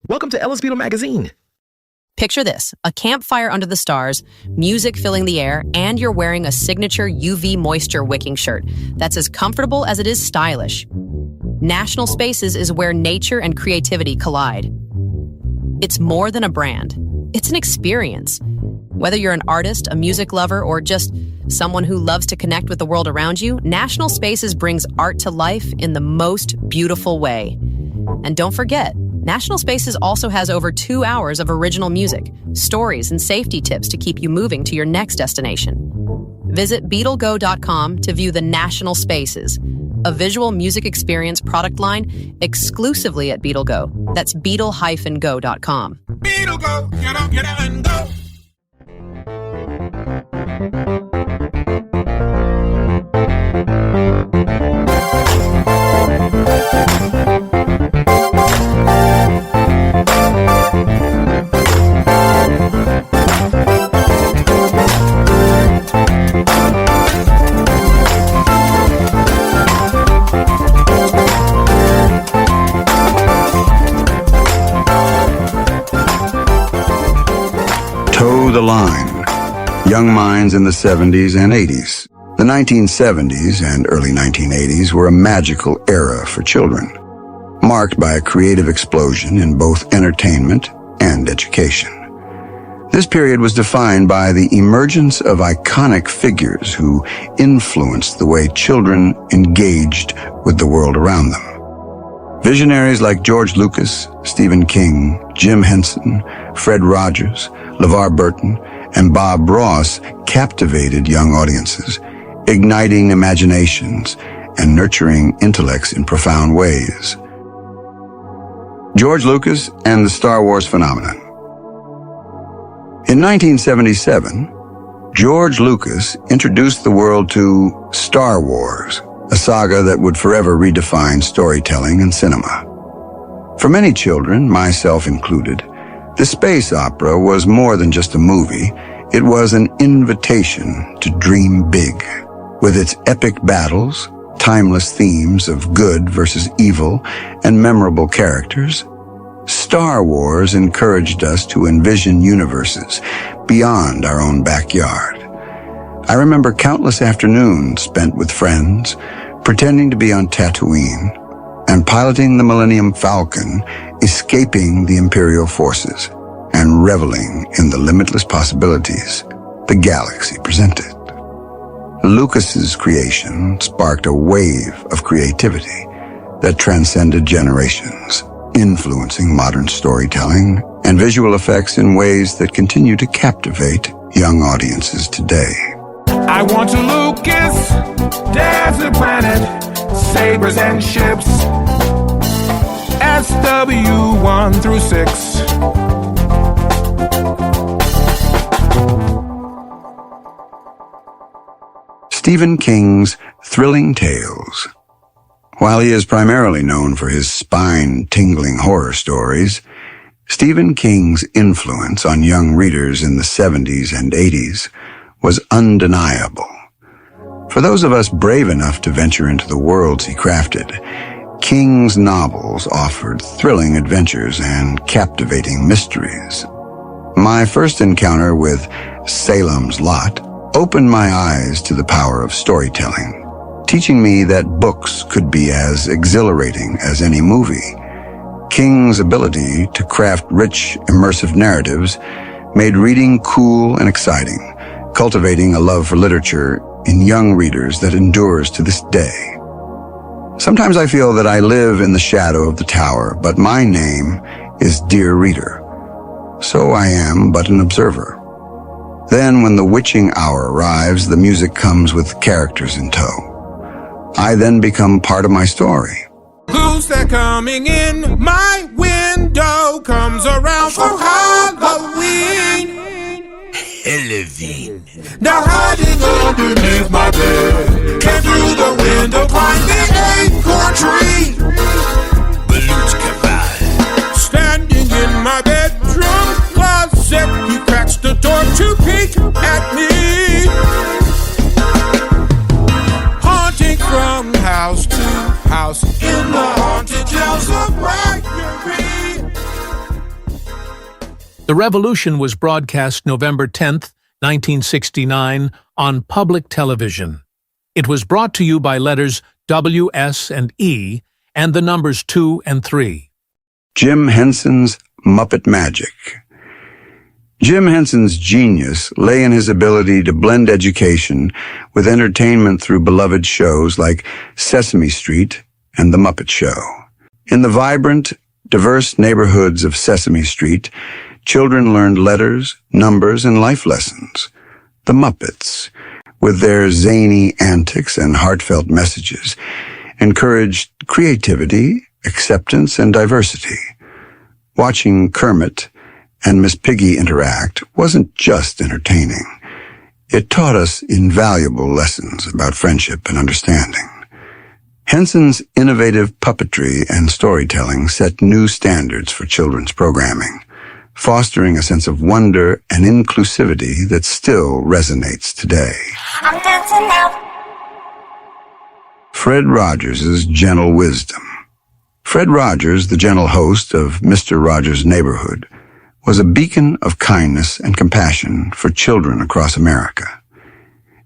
Welcome to Ellis Beetle Magazine. Picture this, a campfire under the stars, music filling the air, and you're wearing a signature UV moisture wicking shirt that's as comfortable as it is stylish. National Spaces is where nature and creativity collide. It's more than a brand. It's an experience. Whether you're an artist, a music lover, or just someone who loves to connect with the world around you, National Spaces brings art to life in the most beautiful way. And don't forget, National Spaces also has over 2 hours of original music, stories, and safety tips to keep you moving to your next destination. Visit BeetleGo.com to view the National Spaces, a visual music experience product line exclusively at BeetleGo. That's Beetle-Go.com. BeetleGo, get up and go. Toe the line. Young minds in the 70s and 80s. The 1970s and early 1980s were a magical era for children, marked by a creative explosion in both entertainment and education. This period was defined by the emergence of iconic figures who influenced the way children engaged with the world around them. Visionaries like George Lucas, Stephen King, Jim Henson, Fred Rogers, LeVar Burton, and Bob Ross captivated young audiences, igniting imaginations and nurturing intellects in profound ways. George Lucas and the Star Wars phenomenon. In 1977, George Lucas introduced the world to Star Wars, a saga that would forever redefine storytelling and cinema. For many children, myself included, the space opera was more than just a movie. It was an invitation to dream big. With its epic battles, timeless themes of good versus evil, and memorable characters, Star Wars encouraged us to envision universes beyond our own backyard. I remember countless afternoons spent with friends, pretending to be on Tatooine, and piloting the Millennium Falcon, escaping the Imperial forces, and reveling in the limitless possibilities the galaxy presented. Lucas's creation sparked a wave of creativity that transcended generations, influencing modern storytelling and visual effects in ways that continue to captivate young audiences today. I want to Lucas, desert planet, sabers and ships, SW1 through 6. Stephen King's thrilling tales. While he is primarily known for his spine-tingling horror stories, Stephen King's influence on young readers in the 70s and 80s was undeniable. For those of us brave enough to venture into the worlds he crafted, King's novels offered thrilling adventures and captivating mysteries. My first encounter with Salem's Lot opened my eyes to the power of storytelling, teaching me that books could be as exhilarating as any movie. King's ability to craft rich, immersive narratives made reading cool and exciting, cultivating a love for literature in young readers that endures to this day. Sometimes I feel that I live in the shadow of the tower, but my name is Dear Reader. So I am but an observer. Then when the witching hour arrives, the music comes with characters in tow. I then become part of my story. Who's that coming in? My window comes around for Halloween. Halloween. Now hiding underneath my bed, came through the window, climbed the acorn tree. Balloons goodbye. Standing in my bedroom closet, he cracks the door to peek at me. Haunting from house to house in the haunted house of Bribery. The revolution was broadcast November 10th, 1969, on public television. It was brought to you by letters W, S, and E, and the numbers 2 and 3. Jim Henson's Muppet Magic. Jim Henson's genius lay in his ability to blend education with entertainment through beloved shows like Sesame Street and The Muppet Show. In the vibrant, diverse neighborhoods of Sesame Street, children learned letters, numbers, and life lessons. The Muppets, with their zany antics and heartfelt messages, encouraged creativity, acceptance, and diversity. Watching Kermit and Miss Piggy interact wasn't just entertaining. It taught us invaluable lessons about friendship and understanding. Henson's innovative puppetry and storytelling set new standards for children's programming, fostering a sense of wonder and inclusivity that still resonates today. I'm dancing now. Fred Rogers' gentle wisdom. Fred Rogers, the gentle host of Mr. Rogers' Neighborhood, was a beacon of kindness and compassion for children across America.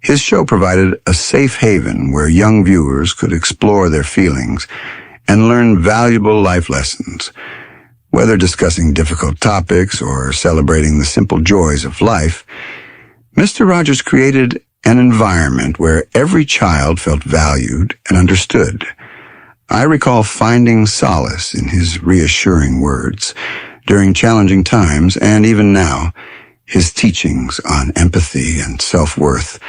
His show provided a safe haven where young viewers could explore their feelings and learn valuable life lessons. Whether discussing difficult topics or celebrating the simple joys of life, Mr. Rogers created an environment where every child felt valued and understood. I recall finding solace in his reassuring words during challenging times, and even now, his teachings on empathy and self-worth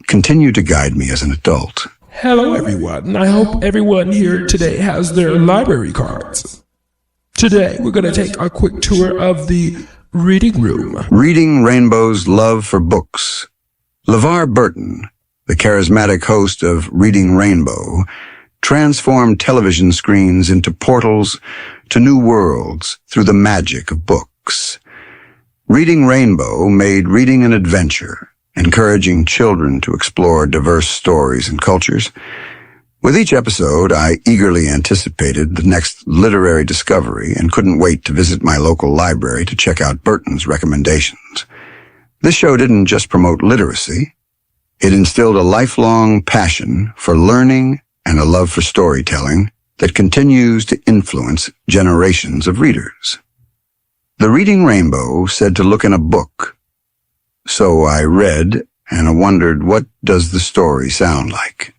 continue to guide me as an adult. Hello everyone, I hope everyone here today has their library cards. Today we're going to take a quick tour of the reading room. Reading Rainbow's love for books. LeVar Burton, the charismatic host of Reading Rainbow, transformed television screens into portals to new worlds through the magic of books. Reading Rainbow made reading an adventure, encouraging children to explore diverse stories and cultures. With each episode, I eagerly anticipated the next literary discovery and couldn't wait to visit my local library to check out Burton's recommendations. This show didn't just promote literacy. It instilled a lifelong passion for learning and a love for storytelling that continues to influence generations of readers. The Reading Rainbow said to look in a book. So I read, and I wondered, what does the story sound like?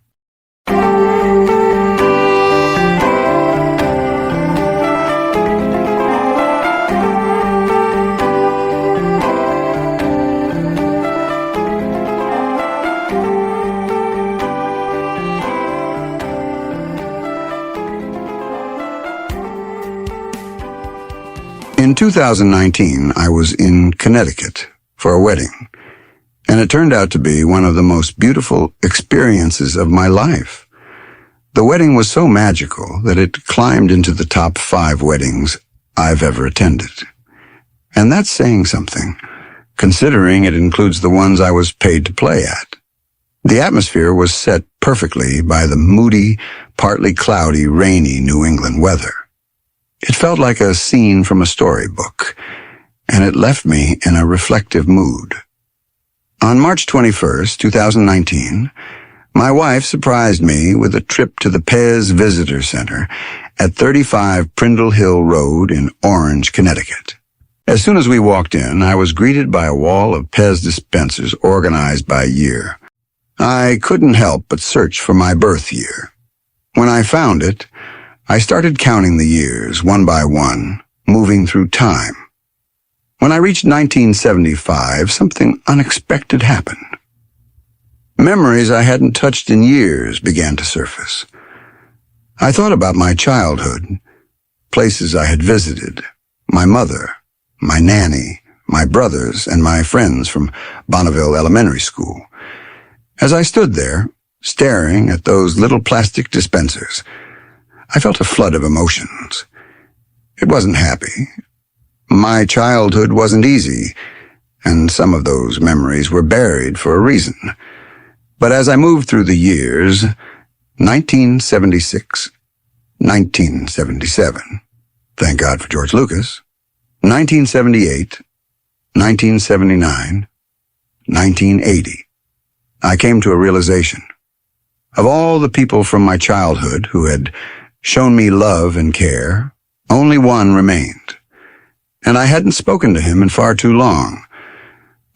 In 2019, I was in Connecticut for a wedding, and it turned out to be one of the most beautiful experiences of my life. The wedding was so magical that it climbed into the top 5 weddings I've ever attended. And that's saying something, considering it includes the ones I was paid to play at. The atmosphere was set perfectly by the moody, partly cloudy, rainy New England weather. It felt like a scene from a storybook, and it left me in a reflective mood. On March 21st, 2019, my wife surprised me with a trip to the PEZ Visitor Center at 35 Prindle Hill Road in Orange, Connecticut. As soon as we walked in, I was greeted by a wall of PEZ dispensers organized by year. I couldn't help but search for my birth year. When I found it, I started counting the years, one by one, moving through time. When I reached 1975, something unexpected happened. Memories I hadn't touched in years began to surface. I thought about my childhood, places I had visited, my mother, my nanny, my brothers, and my friends from Bonneville Elementary School. As I stood there, staring at those little plastic dispensers, I felt a flood of emotions. It wasn't happy. My childhood wasn't easy, and some of those memories were buried for a reason. But as I moved through the years, 1976, 1977, thank God for George Lucas, 1978, 1979, 1980. I came to a realization. Of all the people from my childhood who had shown me love and care, only one remained. And I hadn't spoken to him in far too long.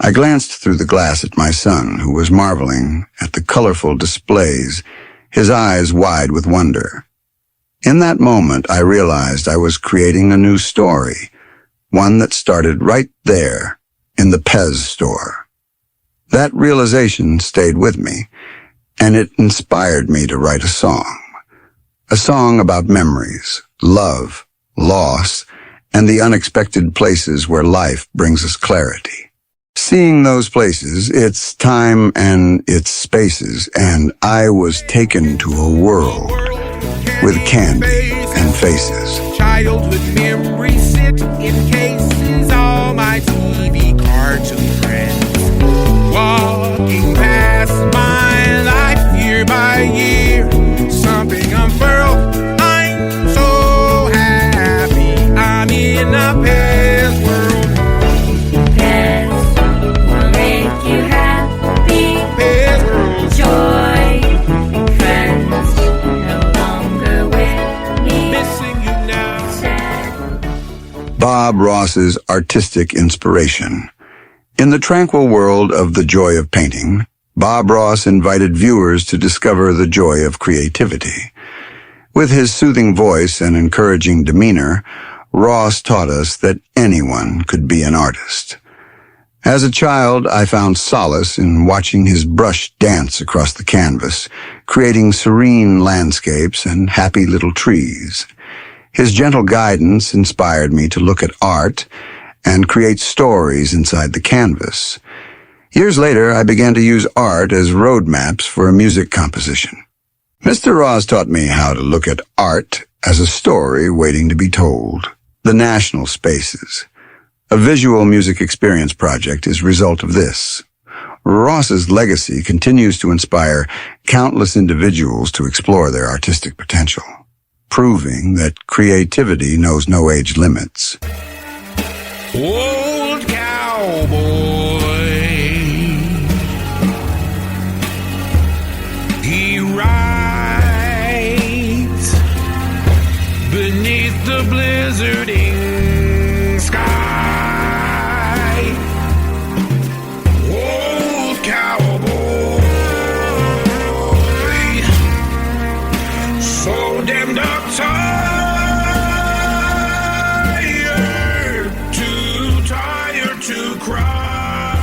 I glanced through the glass at my son, who was marveling at the colorful displays, his eyes wide with wonder. In that moment, I realized I was creating a new story, one that started right there in the PEZ store. That realization stayed with me, and it inspired me to write a song about memories, love, loss, and the unexpected places where life brings us clarity. Seeing those places, its time and its spaces, and I was taken to a world with candy and faces. Childhood memories sit in cases, all my TV cartoon friends walking past my life year by year. Something unfurled, I'm so happy I'm in a PEZ world. PEZ will make you happy. PEZ world. Joy, friends no longer with me. Missing you now. Sad. Bob Ross's artistic inspiration. In the tranquil world of the joy of painting, Bob Ross invited viewers to discover the joy of creativity. With his soothing voice and encouraging demeanor, Ross taught us that anyone could be an artist. As a child, I found solace in watching his brush dance across the canvas, creating serene landscapes and happy little trees. His gentle guidance inspired me to look at art and create stories inside the canvas. Years later, I began to use art as road maps for a music composition. Mr. Ross taught me how to look at art as a story waiting to be told. The National Spaces, a visual music experience project, is a result of this. Ross's legacy continues to inspire countless individuals to explore their artistic potential, proving that creativity knows no age limits. Old cowboy, he rides beneath the blizzarding sky. Old cowboy, so damned uptight. To cry.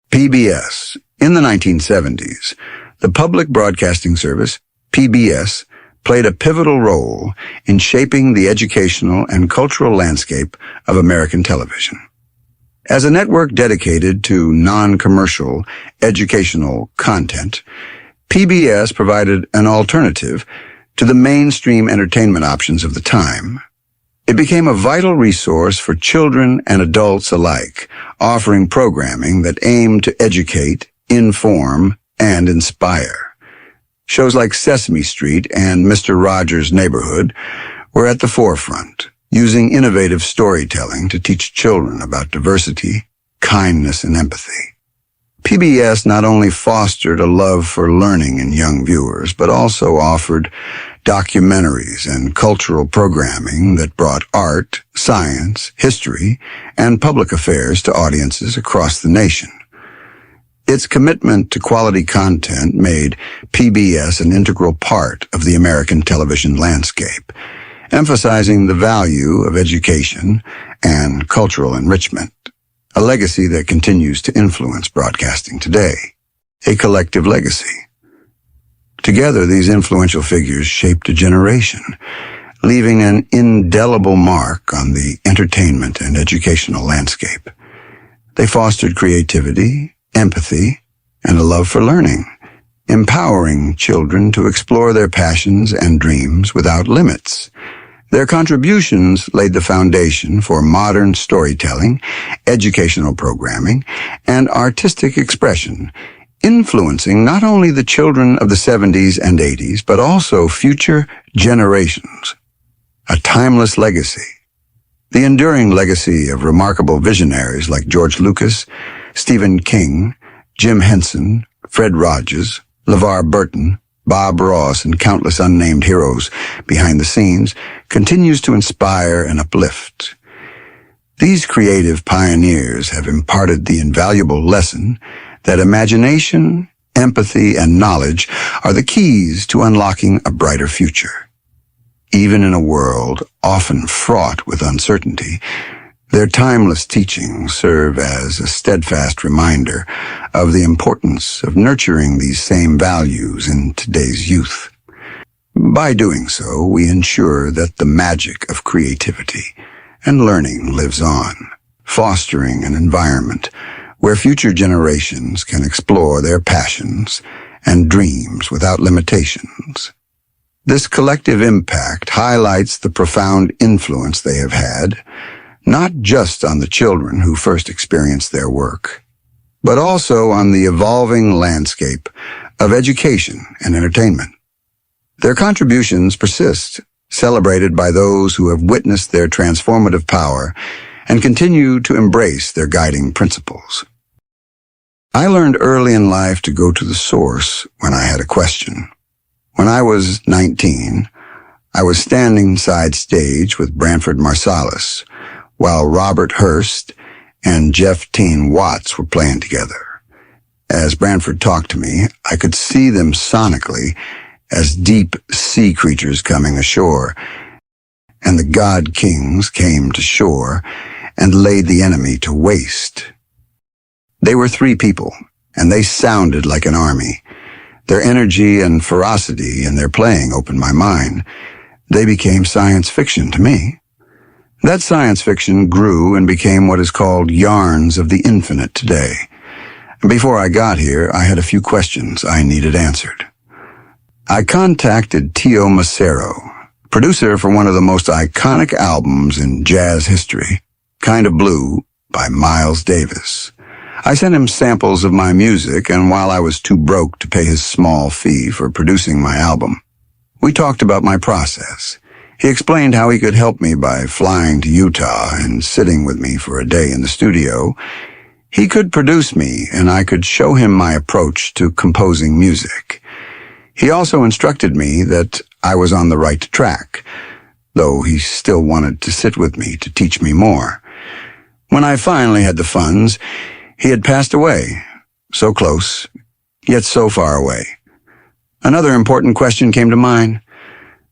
PBS. In the 1970s, the Public Broadcasting Service, PBS, played a pivotal role in shaping the educational and cultural landscape of American television. As a network dedicated to non-commercial educational content, PBS provided an alternative to the mainstream entertainment options of the time. It became a vital resource for children and adults alike, offering programming that aimed to educate, inform, and inspire. Shows like Sesame Street and Mr. Rogers' Neighborhood were at the forefront, using innovative storytelling to teach children about diversity, kindness, and empathy. PBS not only fostered a love for learning in young viewers, but also offered documentaries and cultural programming that brought art, science, history, and public affairs to audiences across the nation. Its commitment to quality content made PBS an integral part of the American television landscape, emphasizing the value of education and cultural enrichment, a legacy that continues to influence broadcasting today, a collective legacy. Together, these influential figures shaped a generation, leaving an indelible mark on the entertainment and educational landscape. They fostered creativity, empathy, and a love for learning, empowering children to explore their passions and dreams without limits. Their contributions laid the foundation for modern storytelling, educational programming, and artistic expression, influencing not only the children of the 70s and 80s, but also future generations. A timeless legacy. The enduring legacy of remarkable visionaries like George Lucas, Stephen King, Jim Henson, Fred Rogers, LeVar Burton, Bob Ross, and countless unnamed heroes behind the scenes continues to inspire and uplift. These creative pioneers have imparted the invaluable lesson that imagination, empathy, and knowledge are the keys to unlocking a brighter future. Even in a world often fraught with uncertainty, their timeless teachings serve as a steadfast reminder of the importance of nurturing these same values in today's youth. By doing so, we ensure that the magic of creativity and learning lives on, fostering an environment where future generations can explore their passions and dreams without limitations. This collective impact highlights the profound influence they have had, not just on the children who first experienced their work, but also on the evolving landscape of education and entertainment. Their contributions persist, celebrated by those who have witnessed their transformative power and continue to embrace their guiding principles. I learned early in life to go to the source when I had a question. When I was 19, I was standing side stage with Branford Marsalis, while Robert Hurst and Jeff Teen Watts were playing together. As Branford talked to me, I could see them sonically as deep sea creatures coming ashore, and the god kings came to shore and laid the enemy to waste. They were three people, and they sounded like an army. Their energy and ferocity in their playing opened my mind. They became science fiction to me. That science fiction grew and became what is called yarns of the infinite today. Before I got here, I had a few questions I needed answered. I contacted Tio Macero, producer for one of the most iconic albums in jazz history, Kind of Blue by Miles Davis. I sent him samples of my music, and while I was too broke to pay his small fee for producing my album, we talked about my process. He explained how he could help me by flying to Utah and sitting with me for a day in the studio. He could produce me, and I could show him my approach to composing music. He also instructed me that I was on the right track, though he still wanted to sit with me to teach me more. When I finally had the funds, he had passed away, so close, yet so far away. Another important question came to mind,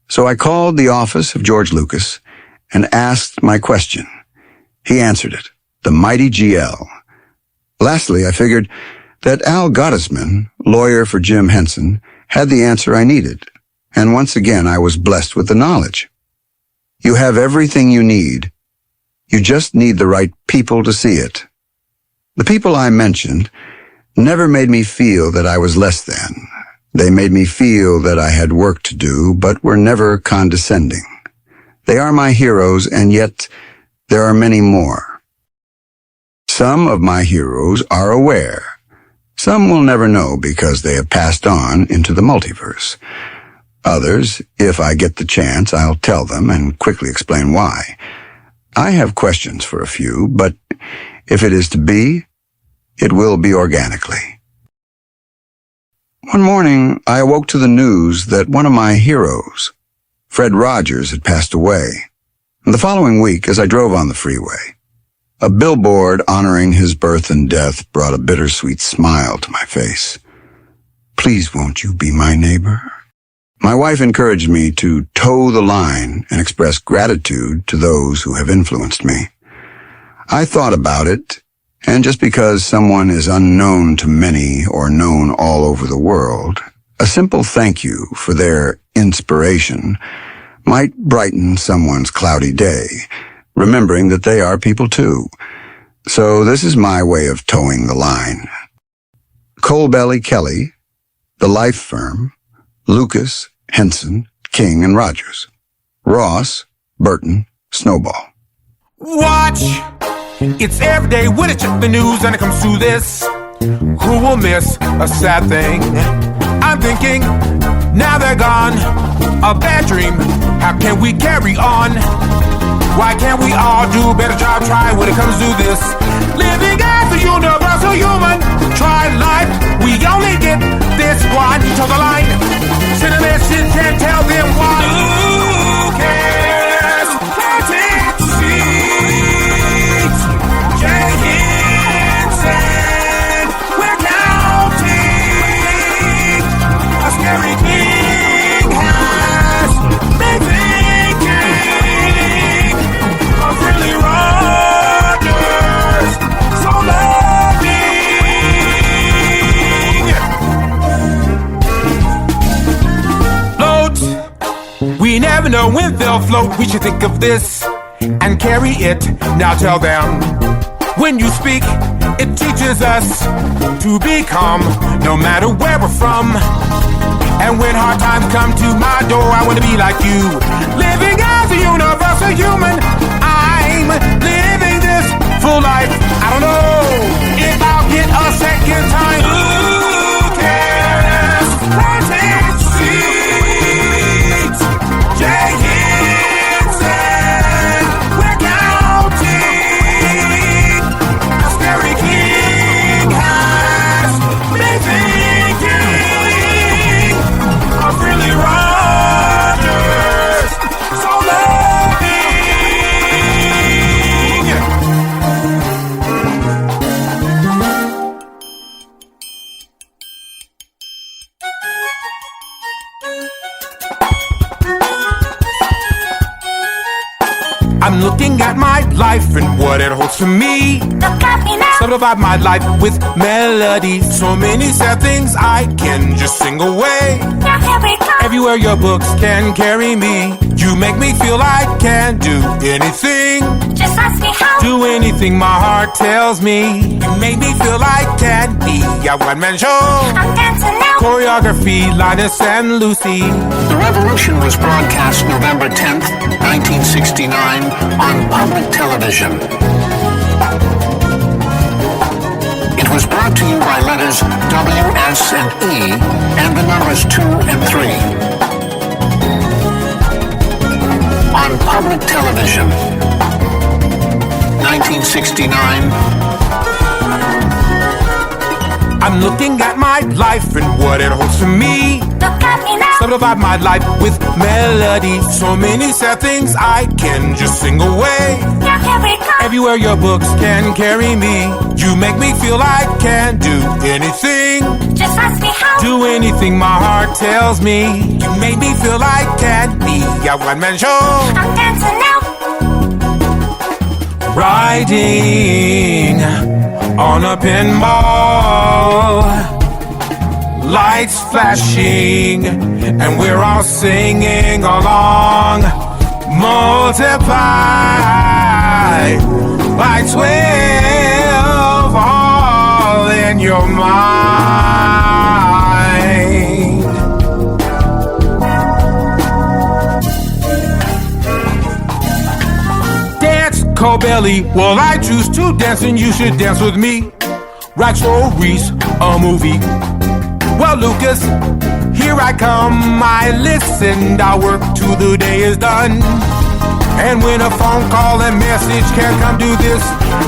so I called the office of George Lucas and asked my question. He answered it, the mighty GL. Lastly, I figured that Al Gottesman, lawyer for Jim Henson, had the answer I needed, and once again I was blessed with the knowledge. You have everything you need. You just need the right people to see it. The people I mentioned never made me feel that I was less than. They made me feel that I had work to do, but were never condescending. They are my heroes, and yet there are many more. Some of my heroes are aware. Some will never know because they have passed on into the multiverse. Others, if I get the chance, I'll tell them and quickly explain why. I have questions for a few, but if it is to be, it will be organically. One morning, I awoke to the news that one of my heroes, Fred Rogers, had passed away. And the following week, as I drove on the freeway, a billboard honoring his birth and death brought a bittersweet smile to my face. Please won't you be my neighbor? My wife encouraged me to toe the line and express gratitude to those who have influenced me. I thought about it, and just because someone is unknown to many or known all over the world, a simple thank you for their inspiration might brighten someone's cloudy day, remembering that they are people too. So this is my way of towing the line. Colbelly Kelly, The Life Firm, Lucas, Henson, King, and Rogers. Ross, Burton, Snowball. Watch! It's every day when it's check the news and it comes to this. Who will miss a sad thing? I'm thinking, now they're gone. A bad dream, how can we carry on? Why can't we all do a better job trying when it comes to this? Living as a universal human, try life. We only get this one to the line. Send a message and tell them why. Who cares? Planting seeds. Jay Henson, we're counting. A scary king has been thinking of really Rogers. So loving. Float. We never know when they'll float. We should think of this and carry it. Now tell them, when you speak, it teaches us to become, no matter where we're from. And when hard times come to my door, I want to be like you, living as a universal human. I'm living this full life. I don't know if I'll get a second time. Who cares? Planting seeds. Jay Henson, we're counting. A scary king has been thinking of really Rogers. So I'm looking at my life and what it holds for me. Look at me now. Subdivide my life with melody. So many sad things I can just sing away. Now here we go. Everywhere your books can carry me. You make me feel I can do anything. Just ask me how. Do anything my heart tells me. You make me feel I can be a one-man show. I'm dancing now. Choreography, Linus and Lucy. The Revolution was broadcast November 10th, 1969 on public television. It was brought to you by letters W, S, and E and the numbers 2 and 3. On public television, 1969. I'm looking at my life and what it holds for me. Look at me now. Subdivide my life with melody. So many sad things I can just sing away. Now here we go. Everywhere your books can carry me. You make me feel I can do anything. Just ask me how. Do anything my heart tells me. You make me feel I can be a one-man show. I'm dancing now. Riding on a pinball, lights flashing, and we're all singing along. Multiply by 12, all in your mind. Dance, Cobelly, well I choose to dance and you should dance with me. Write stories, a movie. Well, Lucas, here I come. I listened, I work till the day is done. And when a phone call and message can't come do this,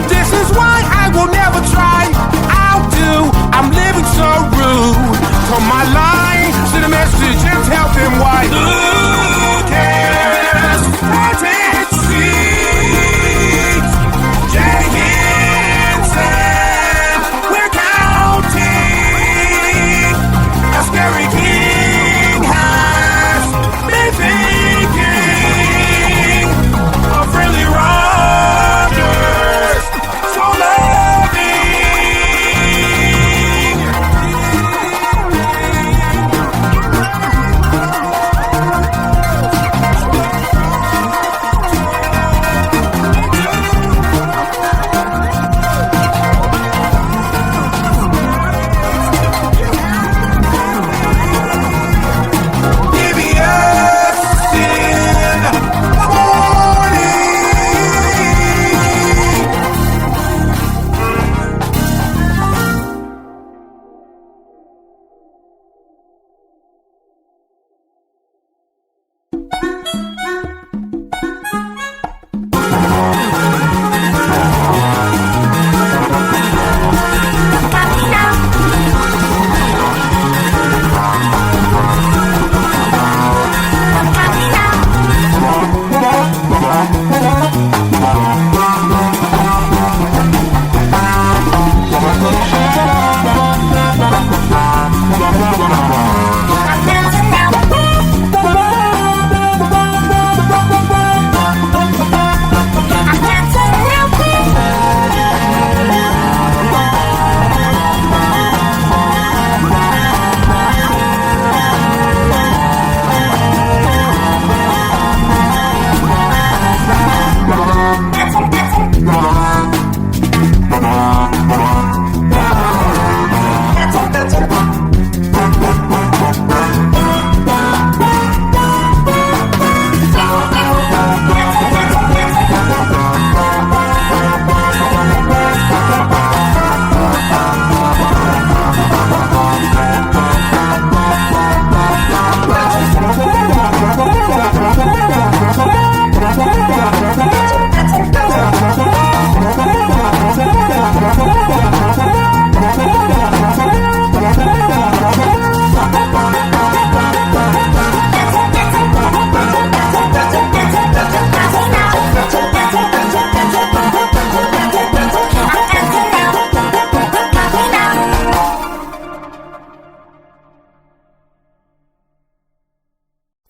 this is why I will never try. I'll do, I'm living so rude. So my line, send a message and tell them why. Who cares? Planted seeds. Jay Henson, we're counting. A scary king has been thinking of really Rogers. So loving.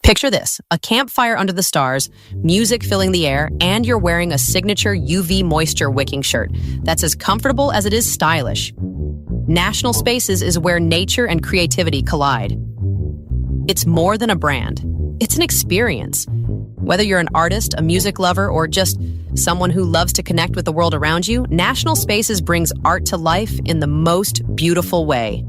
Picture this, a campfire under the stars, music filling the air, and you're wearing a signature UV moisture wicking shirt that's as comfortable as it is stylish. National Spaces is where nature and creativity collide. It's more than a brand. It's an experience. Whether you're an artist, a music lover, or just someone who loves to connect with the world around you, National Spaces brings art to life in the most beautiful way.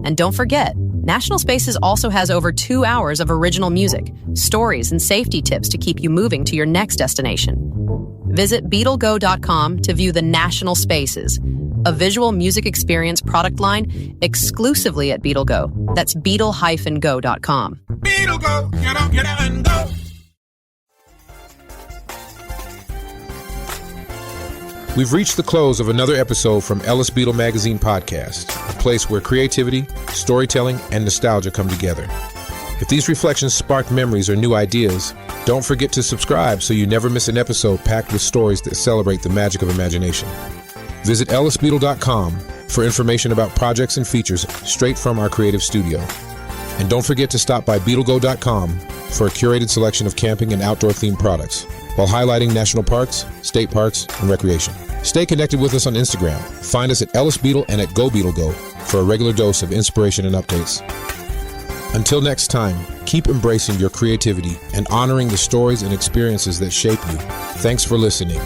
And don't forget, National Spaces also has over 2 hours of original music, stories, and safety tips to keep you moving to your next destination. Visit BeatleGo.com to view the National Spaces, a visual music experience product line exclusively at BeatleGo. That's beatle-go.com. Beetle go, get up and go. We've reached the close of another episode from Ellis Beatle Magazine Podcast, a place where creativity, storytelling, and nostalgia come together. If these reflections spark memories or new ideas, don't forget to subscribe so you never miss an episode packed with stories that celebrate the magic of imagination. Visit ellisbeatle.com for information about projects and features straight from our creative studio. And don't forget to stop by BeatleGo.com for a curated selection of camping and outdoor-themed products, while highlighting national parks, state parks, and recreation. Stay connected with us on Instagram. Find us at Ellis Beatle and at Go Beatle Go for a regular dose of inspiration and updates. Until next time, keep embracing your creativity and honoring the stories and experiences that shape you. Thanks for listening.